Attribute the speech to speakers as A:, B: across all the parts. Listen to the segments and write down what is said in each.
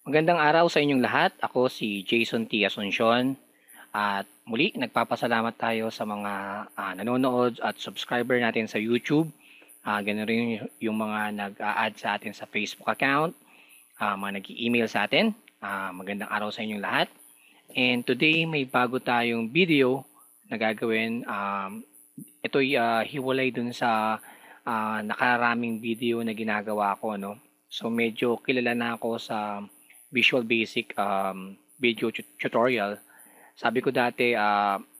A: Magandang araw sa inyong lahat. Ako si Jason T. Asuncion at muli nagpapasalamat tayo sa mga nanonood at subscriber natin sa YouTube. Ganun rin yung mga nag-a-add sa atin sa Facebook account, mga nag-email sa atin. Magandang araw sa inyong lahat. And today may bago tayong video na gagawin. Ito'y hiwalay dun sa nakaraming video na ginagawa ko, no? So medyo kilala na ako sa Visual Basic video tutorial. Sabi ko dati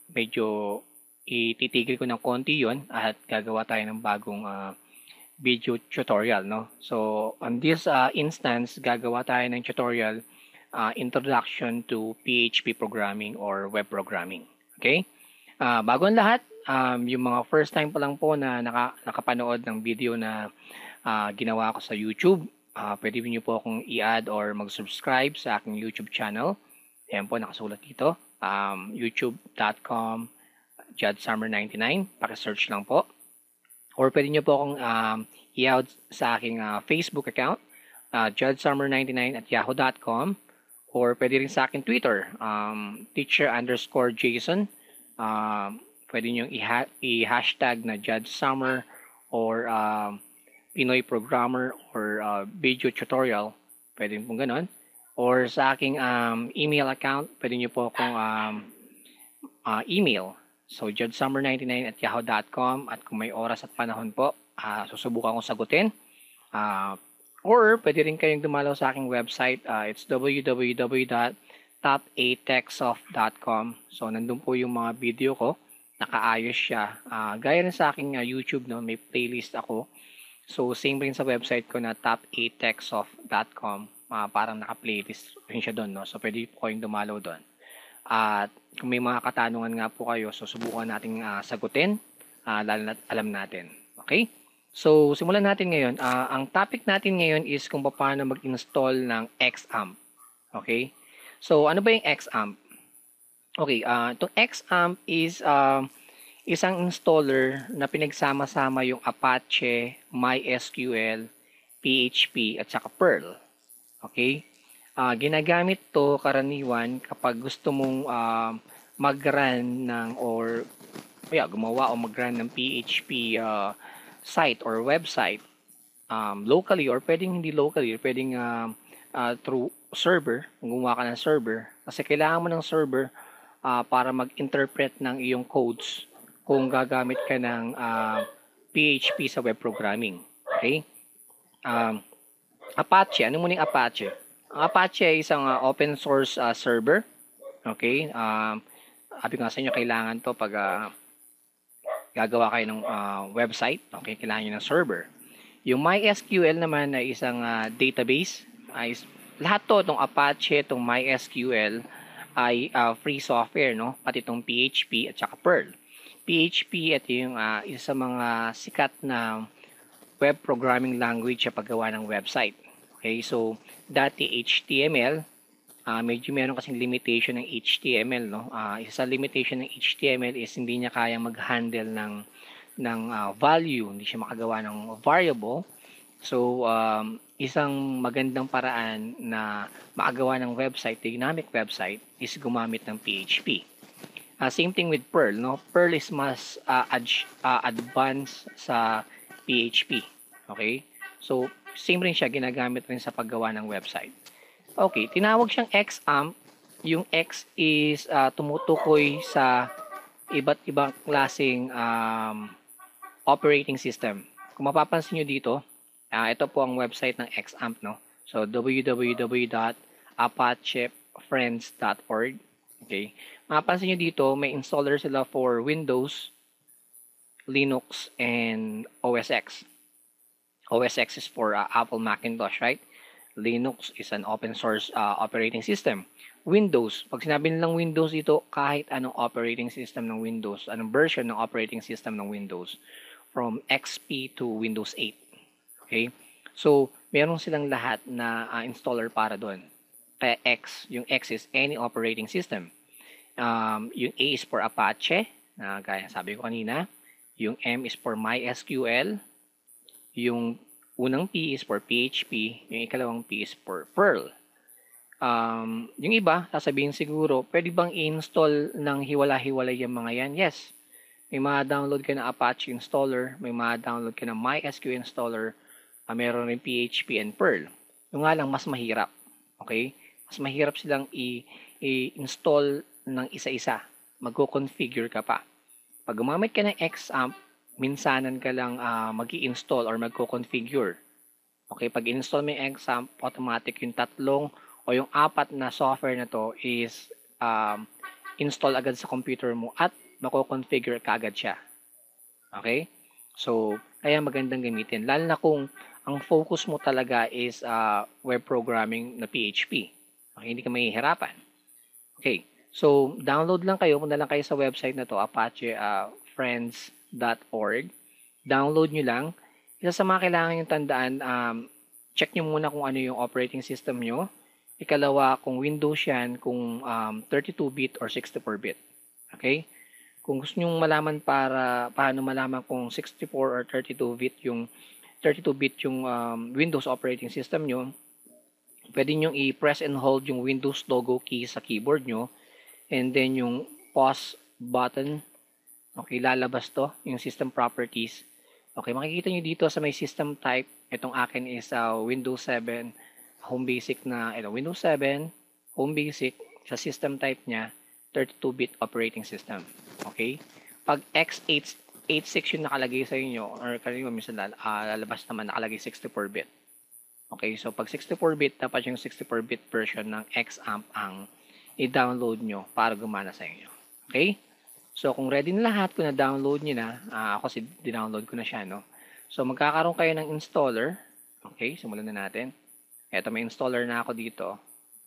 A: medyo ititigil ko ng konti yon at gagawa tayo ng bagong video tutorial, no? So on this instance, gagawa tayo ng tutorial Introduction to PHP Programming or Web Programming. Okay? Bago ang lahat, yung mga first time pa lang po na nakapanood ng video na ginawa ko sa YouTube, pwede niyo po akong i-add or mag-subscribe sa aking YouTube channel. Ayan po, nakasulat dito. youtube.com JudSummer99. Paki-search lang po. Or pwede niyo po akong i-add sa aking Facebook account, JudSummer99 at yahoo.com. Or pwede rin sa akin Twitter, teacher_Jason. Pwede nyo i-hashtag na Judge Summer or Pinoy Programmer or video tutorial. Pwede pong ganon. Or sa aking email account, pwede nyo po akong email. So, judgesummer99 at yahoo.com. At kung may oras at panahon po, susubukan kong sagutin. Or pwede rin kayong dumalaw sa aking website. It's www.top8techsoft.com. So, nandun po yung mga video ko. Nakaayos siya. Gaya rin sa aking YouTube, no, may playlist ako. So, same rin sa website ko na top8techsoft.com. Parang naka-playlist rin siya doon, no? So, pwede po kayong dumalaw doon. At kung may mga katanungan nga po kayo, so subukan nating sagutin, lalo na alam natin. Okay? So, simulan natin ngayon. Ang topic natin ngayon is kung paano mag-install ng XAMPP. Okay? So, ano ba yung XAMPP? Okay, itong XAMPP is isang installer na pinagsama-sama yung Apache, MySQL, PHP, at saka Perl. Okay? Ginagamit to karaniwan kapag gusto mong mag-run ng gumawa o mag-run ng PHP site or website locally or pwedeng hindi locally, pwedeng through server, kung gumawa ka ng server. Kasi kailangan mo ng server para mag-interpret ng iyong codes kung gagamit ka ng PHP sa web programming. Okay? Apache, ano muna yung Apache? Ang Apache ay isang open source server. Okay? Sabi ko nga sa inyo, kailangan to pag gagawa kayo ng website. Okay? Kailangan nyo ng server. Yung MySQL naman ay isang database. Lahat to, itong Apache, itong MySQL, ay free software, no? Pati itong PHP at saka Perl. PHP, ito yung isa sa mga sikat na web programming language sa paggawa ng website. Okay, so dati HTML, medyo meron kasing limitation ng HTML, no? Isa sa limitation ng HTML is hindi niya kayang mag-handle ng value, hindi siya makagawa ng variable. So, isang magandang paraan na makagawa ng website, dynamic website, is gumamit ng PHP. Same thing with Perl, no? Perl is mas advanced sa PHP. Okay? So, same rin siya, ginagamit rin sa paggawa ng website. Okay, tinawag siyang XAMPP. Yung X is tumutukoy sa iba't ibang klaseng operating system. Kung mapapansin nyo dito, ito po ang website ng XAMPP, no? So, www.apachefriends.org. Okay. Mapapansin nyo dito, may installer sila for Windows, Linux, and OS X. OS X is for Apple Macintosh, right? Linux is an open source operating system. Windows, pag sinabi nilang Windows dito, kahit anong operating system ng Windows, anong version ng operating system ng Windows, from XP to Windows 8. Okay? So, meron silang lahat na installer para doon. Kaya X, yung X is any operating system. Yung A is for Apache, gaya sabi ko kanina. Yung M is for MySQL. Yung unang P is for PHP. Yung ikalawang P is for Perl. Yung iba, sasabihin siguro, pwede bang i-install ng hiwala-hiwalay yung mga yan? Yes. May download ka na Apache installer, may download ka na MySQL installer, meron rin PHP and Perl. Yung nga lang, mas mahirap. Okay? Mas mahirap silang i-install ng isa-isa. Magko-configure ka pa. Pag gumamit ka ng XAMPP, minsanan ka lang mag-i-install or magko-configure. Okay, pag install mo yung XAMPP, automatic yung tatlong o yung apat na software na to is install agad sa computer mo at mako-configure ka agad siya. Okay? So, kaya magandang gamitin. Lalo na kung ang focus mo talaga is web programming na PHP. Okay, hindi ka mahihirapan. Okay. So, download lang kayo. Punta lang kayo sa website na to, apachefriends.org. Download nyo lang. Isa sa mga kailangan yung tandaan, check nyo muna kung ano yung operating system nyo. Ikalawa, kung Windows yan, kung 32-bit or 64-bit. Okay? Kung gusto nyo malaman paano malaman kung 64 or 32-bit yung Windows operating system nyo, pwede nyo i-press and hold yung Windows logo key sa keyboard nyo. And then yung pause button, okay, lalabas to, yung system properties. Okay, makikita nyo dito sa may system type, itong akin is Windows 7 Home Basic na, Windows 7 Home Basic, sa system type niya, 32-bit operating system. Okay? Pag x86 yung nakalagay sa inyo, or kanina minsan lalabas naman nakalagay 64-bit. Okay, so pag 64-bit, dapat yung 64-bit version ng XAMPP ang i-download nyo para gumana sa inyo. Okay? So, kung ready na lahat, kung na-download nyo na, ako kasi dinownload ko na siya, no? So, magkakaroon kayo ng installer. Okay, simulan na natin. Eto, may installer na ako dito.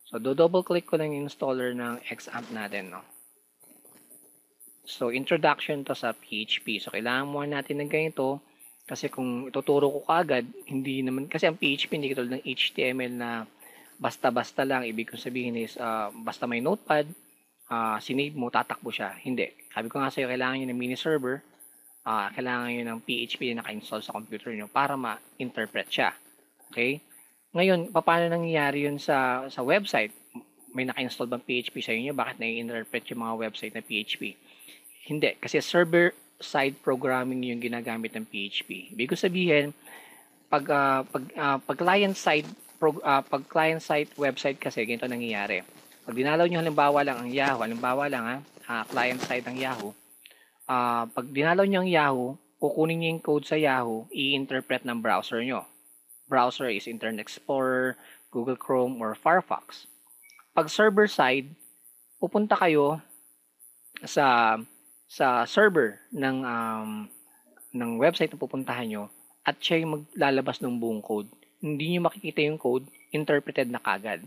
A: So, double click ko lang yung installer ng XAMPP natin, no? So, introduction to sa PHP. So, kailangan muna natin ng ganito. Kasi kung ituturo ko kaagad, hindi naman, kasi ang PHP hindi katulad ng HTML na basta-basta lang. Ibig kong sabihin is, basta may notepad, sinave mo, tatakbo siya. Hindi. Sabi ko nga sa'yo, kailangan nyo ng mini server, kailangan nyo ng PHP na naka-install sa computer nyo para ma-interpret siya. Okay? Ngayon, paano nangyayari yun sa website? May naka-install bang PHP sa inyo? Bakit na-interpret yung mga website na PHP? Hindi. Kasi server-side programming yung ginagamit ng PHP. Ibig ko sabihin, pag client-side website kasi, ganito nangyayari. Pag dinalaw nyo halimbawa lang ang Yahoo, client-side ang Yahoo, pag dinalaw nyo ang Yahoo, kukunin nyo yung code sa Yahoo, i-interpret ng browser nyo. Browser is Internet Explorer, Google Chrome, or Firefox. Pag server-side, pupunta kayo sa server ng website na pupuntahan nyo at siya yung maglalabas ng buong code. Hindi nyo makikita yung code, interpreted na kagad.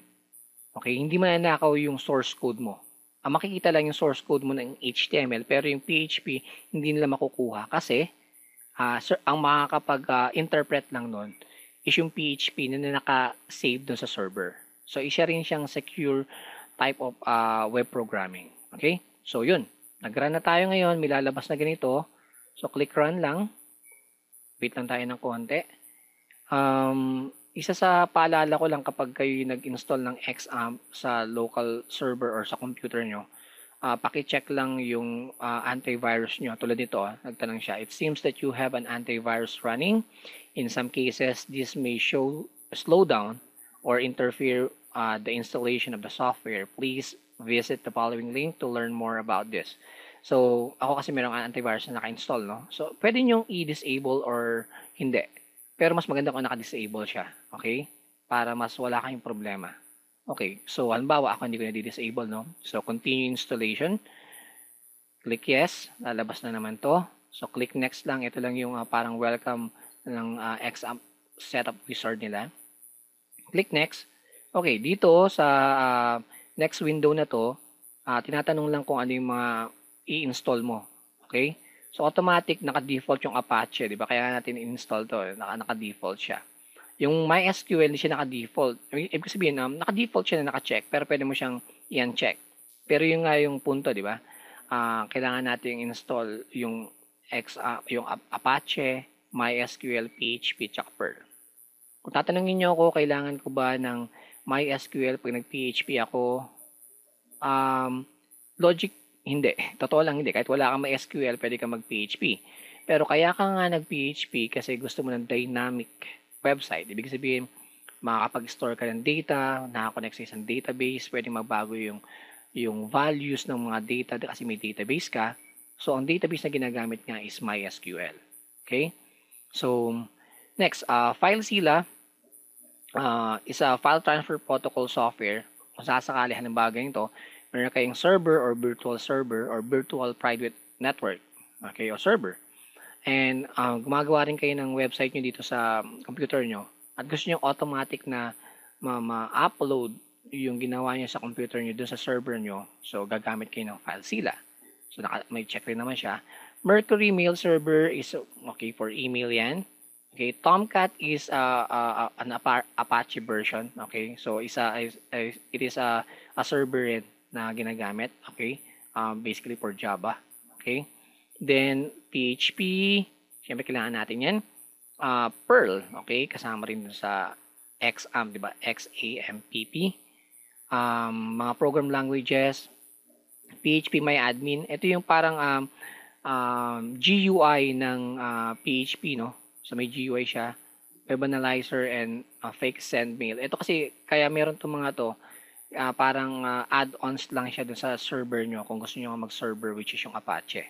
A: Okay, hindi mananakaw yung source code mo. Ang makikita lang yung source code mo ng HTML, pero yung PHP hindi nila makukuha kasi ang makakapag-interpret lang nun is yung PHP na naka-save dun sa server. So, isa rin siyang secure type of web programming. Okay? So, yun. Nag-run na tayo ngayon. May lalabas na ganito. So, click run lang. Wait lang tayo ng konti. Isa sa paalala ko lang kapag kayo nag-install ng XAMPP sa local server or sa computer nyo, paki-check lang yung antivirus nyo. Tulad nito, nagtanong siya, it seems that you have an antivirus running. In some cases, this may slow down or interfere the installation of the software. Please visit the following link to learn more about this. So, ako kasi merong antivirus na naka-install, no? So, pwede nyong i-disable or hindi. Pero mas maganda kung naka-disable siya. Okay? Para mas wala kayong problema. Okay. So, halimbawa, ako hindi ko na-disable, no? So, continue installation. Click yes. Lalabas na naman to. So, click next lang. Ito lang yung parang welcome ng XAMPP setup wizard nila. Click next. Okay. Dito sa next window na to, tinatanong lang kung ano yung mga i-install mo. Okay? So, automatic, naka-default yung Apache, di ba? Kaya natin i-install to, naka-default siya. Yung MySQL, hindi siya naka-default. Ibig sabihin, naka-default siya na naka-check, pero pwede mo siyang i-uncheck. Pero yung nga yung punto, di ba? Kailangan natin install yung Apache, MySQL, PHP, tsaka Perl. Kung tatanungin niyo ako, kailangan ko ba ng MySQL pag nag-PHP ako, logic, hindi. Totoo lang hindi. Kahit wala kang MySQL, pwede kang mag-PHP. Pero kaya ka nga nag-PHP kasi gusto mo ng dynamic website. Ibig sabihin, makakapag-store ka ng data, nakakonect sa isang database, pwede magbago yung values ng mga data kasi may database ka. So, ang database na ginagamit nga is MySQL. Okay? So, next, FileZilla is a file transfer protocol software. Kung sasakali halimbawa ganito, meron kayong server or virtual private network. Okay, o server. And gumagawa rin kayo ng website nyo dito sa computer nyo at gusto nyo automatic na ma-upload yung ginawa nyo sa computer nyo dun sa server nyo. So, gagamit kayo ng FileZilla. So, may check rin naman siya. Mercury Mail Server is okay for email yan. Okay, Tomcat is an Apache version. Okay, so it is a server na ginagamit. Okay, basically for Java. Okay, then PHP, siyempre kailangan natin yan. Perl, okay, kasama rin dun sa XAMPP, di ba? XAMPP. Mga program languages, PHP MyAdmin. Ito yung parang GUI ng PHP, no? So, may GUI siya, web analyzer, and fake send mail. Ito kasi, kaya meron itong mga to, parang add-ons lang siya dun sa server nyo kung gusto nyo mag-server, which is yung Apache.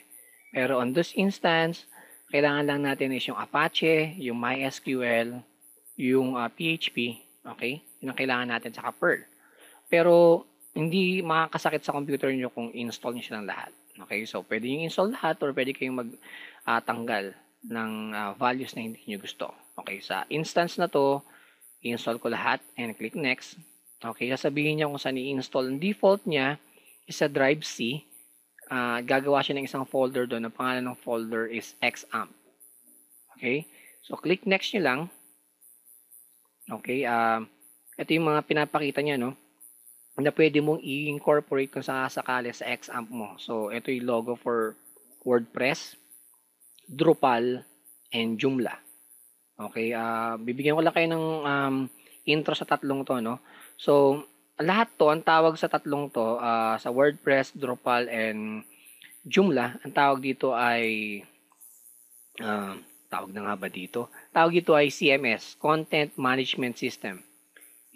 A: Pero on this instance, kailangan lang natin is yung Apache, yung MySQL, yung PHP, okay? Yun ang kailangan natin sa Perl. Pero, hindi makakasakit sa computer nyo kung install nyo silang lahat. Okay? So, pwede nyo install lahat or pwede kayong magtanggal ng values na hindi nyo gusto. Okay, sa instance na to, i-install ko lahat and click next. Okay, sasabihin niya kung saan i-install. Ang default niya is sa drive C. Gagawa siya ng isang folder doon. Ang pangalan ng folder is XAMPP. Okay, so click next nyo lang. Okay, ito yung mga pinapakita niya, no? Na pwede mong i-incorporate kung sakali sa XAMPP mo. So, ito yung logo for WordPress, Drupal, and Joomla. Okay, bibigyan ko lang kayo ng intro sa tatlong to, no? So, lahat to, ang tawag sa tatlong to, sa WordPress, Drupal, and Joomla, ang tawag dito ay, tawag na nga ba dito? Tawag dito ay CMS, Content Management System.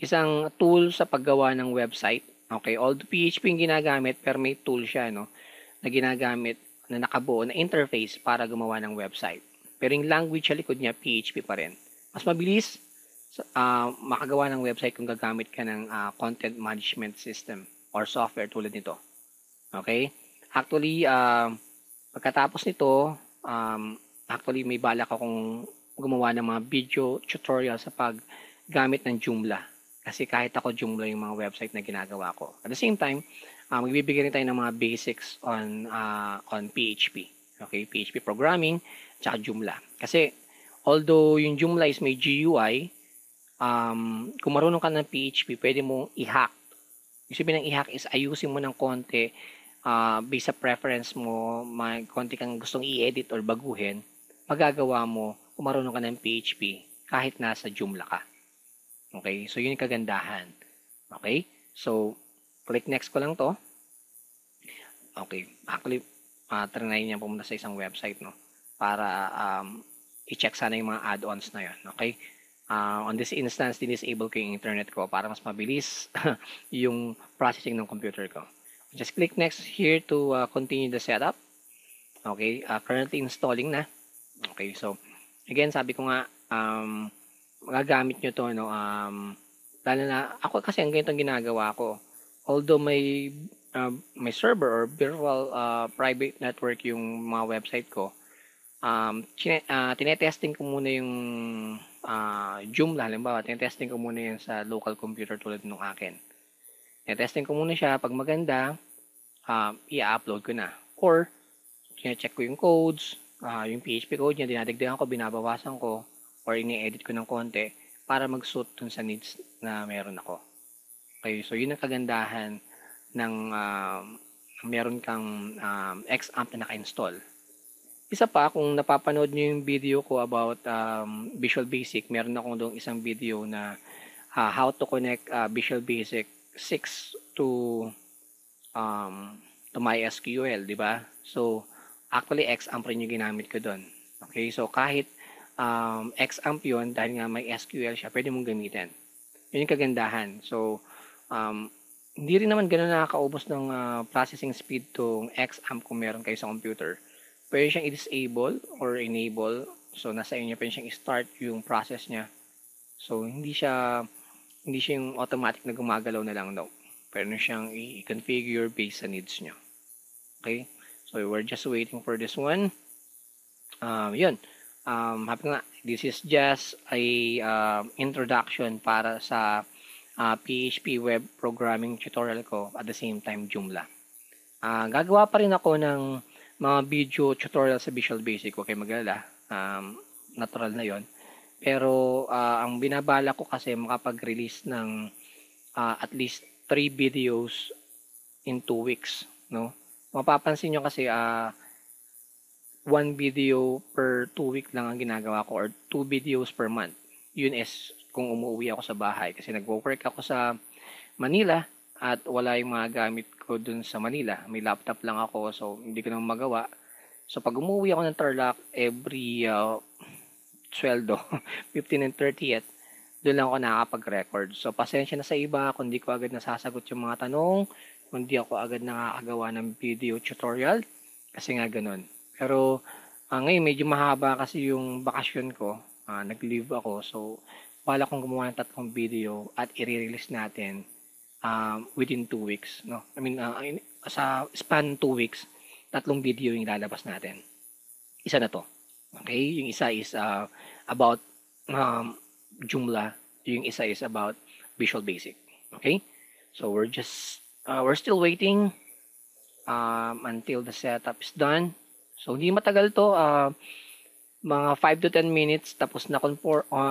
A: Isang tool sa paggawa ng website. Okay, although PHP yung ginagamit, pero may tool siya, no? Na ginagamit na nakabuo na interface para gumawa ng website. Pero yung language sa likod niya, PHP pa rin. Mas mabilis makagawa ng website kung gagamit ka ng content management system or software tulad nito. Okay? Actually, pagkatapos nito, actually may balak akong gumawa ng mga video tutorial sa paggamit ng Joomla. Kasi kahit ako Joomla yung mga website na ginagawa ko. At the same time, magbibigay rin tayo ng mga basics on PHP. Okay, PHP programming, tsaka Joomla. Kasi, although yung Joomla is may GUI, kung marunong ka ng PHP, pwede mong i-hack. Yung sabihin ng i-hack is ayusin mo ng konti, based sa preference mo, may konti kang gustong i-edit or baguhin, magagawa mo kung marunong ka ng PHP kahit nasa Joomla ka. Okay, so yun yung kagandahan. Okay, so click next ko lang to. Okay, actually, try niya pumunta sa isang website, no? Para i-check sana yung mga add-ons na yun. Okay? On this instance, disable ko yung internet ko para mas mabilis yung processing ng computer ko. Just click next here to continue the setup. Okay, currently installing na. Okay, so again, sabi ko nga, magagamit nyo to, no? Lalo na, ako kasi ang ganito ginagawa ko. Although may server or virtual private network yung mga website ko, tinetesting ko muna yung Joomla, halimbawa, tinetesting ko muna yan sa local computer tulad nung akin. Tinetesting ko muna siya, pag maganda, i-upload ko na. Or, check ko yung codes, yung PHP code niya, dinadagdagan ko, binabawasan ko, or ini-edit ko ng konti para mag-suit dun sa needs na meron ako. Okay, so yun ang kagandahan ng meron kang XAMPP na naka-install. Isa pa, kung napapanood nyo yung video ko about Visual Basic, meron akong doon isang video na how to connect Visual Basic 6 um, to MySQL, di ba? So, actually, XAMPP rin yung ginamit ko doon. Okay, so kahit XAMPP yun, dahil nga may SQL siya, pwede mong gamitin. Yun yung kagandahan. So, hindi rin naman ganun nakakaubos ng processing speed tong XAMPP kung meron kayo sa computer. Pwede siyang i-disable or enable. So, nasa inyo pwede siyang i-start yung process niya. So, hindi siya yung automatic na gumagalaw na lang, no. Pwede siyang i-configure based sa needs niyo. Okay? So, we're just waiting for this one. Yun. Happy nga, this is just a introduction para sa PHP web programming tutorial ko at the same time Joomla. Gagawa pa rin ako ng mga video tutorial sa Visual Basic, huwag kayo mag-alala. Natural na yon. Pero ang binabala ko kasi makapag-release ng at least 3 videos in 2 weeks, no? Mapapansin nyo kasi 1 video per 2 week lang ang ginagawa ko or 2 videos per month. Yun is kung umuwi ako sa bahay kasi nagwo-work ako sa Manila at wala yung mga gamit ko dun sa Manila. May laptop lang ako so hindi ko naman magawa. So pag umuwi ako ng Tarlac every sweldo, 15 and 30th, doon lang ako nakakapag-record. So pasensya na sa iba kung di ko agad nasasagot yung mga tanong, kung di ako agad nakakagawa ng video tutorial kasi nga ganun. Pero ngayon medyo mahaba kasi yung bakasyon ko. Nag-leave ako. So, bala kong gumawa ng 3 video at i-release natin within 2 weeks. No? I mean, sa span 2 weeks, 3 video yung ilalabas natin. Isa na to. Okay? Yung isa is about Joomla. Yung isa is about Visual Basic. Okay? So, we're still waiting until the setup is done. So, hindi matagal to. Mga 5 to 10 minutes tapos na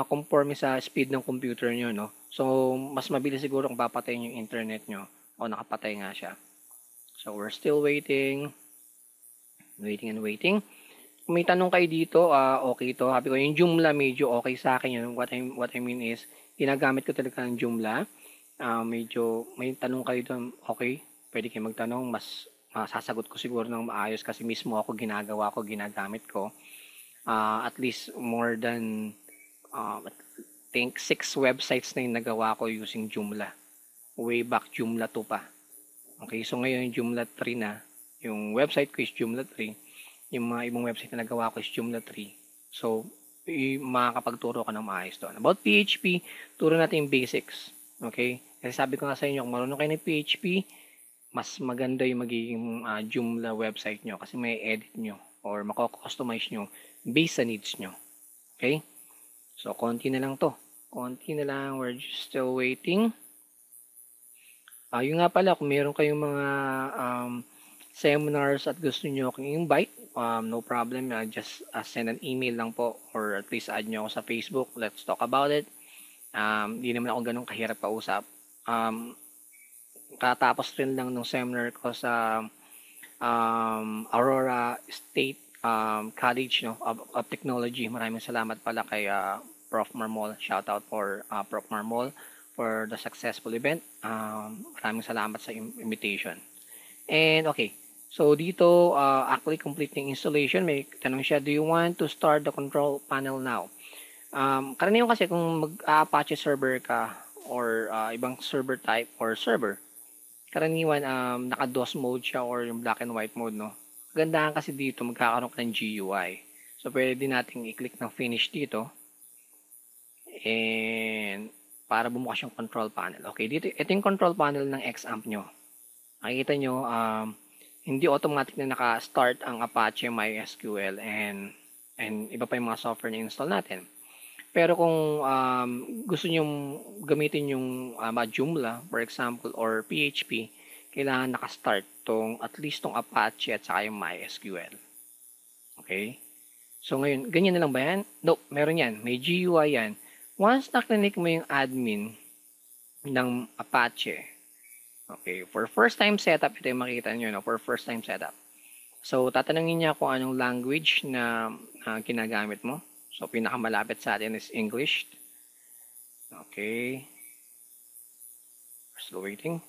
A: conforme sa speed ng computer nyo, no? So, mas mabilis siguro kung papatayin yung internet nyo. O, nakapatay nga siya. So, we're still waiting. Waiting and waiting. Kung may tanong kayo dito, okay to. Sabi ko, yung Joomla medyo okay sa akin yun. What I mean is, ginagamit ko talaga ng Joomla. Medyo, may tanong kayo doon, okay. Pwede kayo magtanong, mas sasagot ko siguro ng maayos kasi mismo ako ginagamit ko. At least more than I think 6 websites na yung nagawa ko using Joomla. Way back Joomla 2 pa. Okay, so ngayon yung Joomla 3 na. Yung website ko is Joomla 3. Yung mga ibang website na nagawa ko is Joomla 3. So, makakapagturo ka ng maayos doon. About PHP, turo natin yung basics. Okay? Kasi sabi ko nga sa inyo, kung marunong kayo ng PHP, mas maganda yung magiging Joomla website nyo kasi may edit nyo or mako-customize nyo based sa needs nyo. Okay? So, konti na lang to. Konti na lang. We're just still waiting. Yun nga pala, kung meron kayong mga seminars at gusto nyo akong invite, no problem. Just send an email lang po or at least add nyo ako sa Facebook. Let's talk about it. Hindi naman ako ganun kahirap kausap. Katapos rin lang ng seminar ko sa Aurora State College of Technology. Maraming salamat pala kay Prof. Marmol. Shout out for Prof. Marmol for the successful event. Maraming salamat sa invitation. And okay, so dito actually complete ng installation. May tanong siya, do you want to start the control panel now? Karaniwan kasi kung mag-Apache server ka or ibang server type or server, karaniwan naka-DOS mode siya or yung black and white mode, no? Gandahan kasi dito magkakaroon ka ng GUI. So pwede nating i-click ng finish dito. And para bumukas yung control panel. Okay, dito ito yung control panel ng XAMPP nyo. Makikita nyo hindi automatic na naka-start ang Apache MySQL and iba pa yung mga software na install natin. Pero kung gusto nyo gamitin yung Joomla, for example, or PHP, kailangan naka-start at least tong Apache at saka yung MySQL. Okay? So ngayon, ganyan na lang ba yan? Nope, meron yan. May GUI yan. Once na-click mo yung admin ng Apache, okay, for first time setup, ito yung makikita nyo, no? For first time setup. So, tatanungin niya kung anong language na ginagamit mo. So, pinakamalapit sa atin is English. Okay. Slow waiting.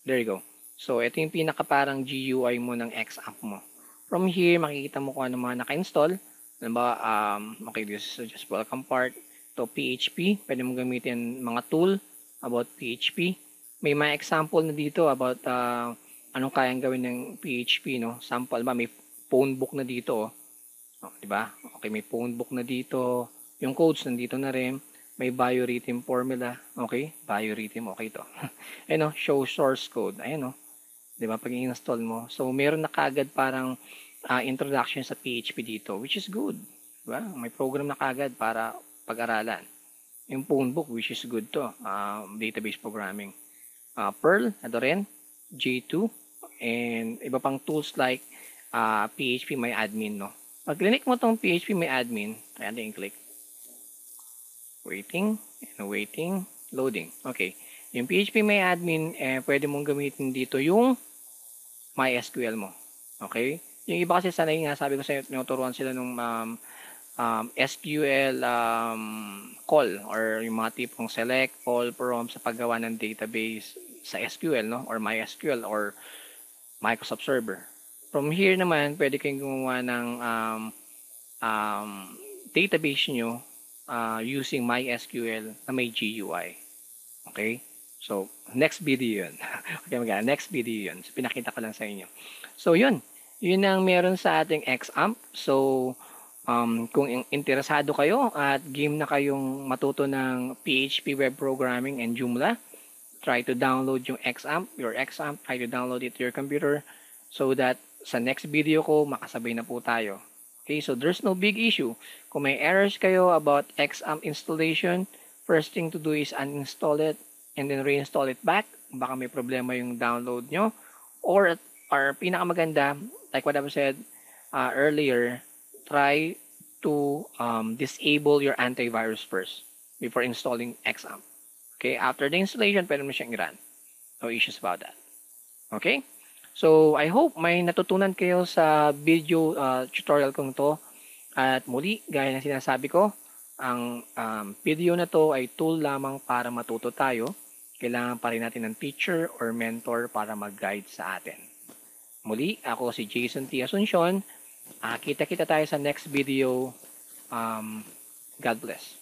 A: There you go. So, ito yung pinaka parang GUI mo ng XAMPP mo. From here, makikita mo kung ano mga naka-install. Ano ba, okay, this is just welcome part. To PHP, pwede mo gamitin mga tool about PHP. May mga example na dito about anong kayang gawin ng PHP, no? Sample ba, may phone book na dito, oh. Oh, di ba? Okay, may phone book na dito. Yung codes nandito na rin. May biorhythm formula. Okay, biorhythm, okay to. Ayun, oh, show source code. Ayun, oh. Di ba? Pag i-install mo. So, meron na kagad parang introduction sa PHP dito, which is good. Di ba? May program na kagad para pag-aralan. Yung phone book, which is good to. Database programming. Perl, ito rin. J2. And iba pang tools like PHP My Admin, no? Pag click mo tong PHP My Admin, ayan din click. Waiting, and waiting, loading. Okay. Yung PHP My Admin, pwede mong gamitin dito yung MySQL mo. Okay? Yung iba kasi sanay nga, sabi ko sa inyo, tinuturuan sila ng SQL call or yung mga tipong select, call, prompt sa paggawa ng database sa SQL, no? Or MySQL or Microsoft Server. From here naman, pwede kayong gumawa ng database nyo using MySQL na may GUI. Okay? So, next video yun. Okay, maganda. Next video yun. So, pinakita ko lang sa inyo. So, yun. Yun ang meron sa ating XAMPP. So, kung interesado kayo at game na kayong matuto ng PHP web programming and Joomla, try to download yung your XAMPP, try to download it to your computer so that sa next video ko, makasabay na po tayo. Okay, so there's no big issue. Kung may errors kayo about XAMPP installation, first thing to do is uninstall it and then reinstall it back. Baka may problema yung download nyo. Or pinakamaganda, like what I've said earlier, try to disable your antivirus first before installing XAMPP. Okay, after the installation, pwede mo siyang i-run. No issues about that. Okay? So, I hope may natutunan kayo sa video tutorial kong to. At muli, gaya ng sinasabi ko, ang video na to ay tool lamang para matuto tayo. Kailangan pa rin natin ng teacher or mentor para mag-guide sa atin. Muli, ako si Jason T. Asuncion. Kita-kita tayo sa next video. God bless.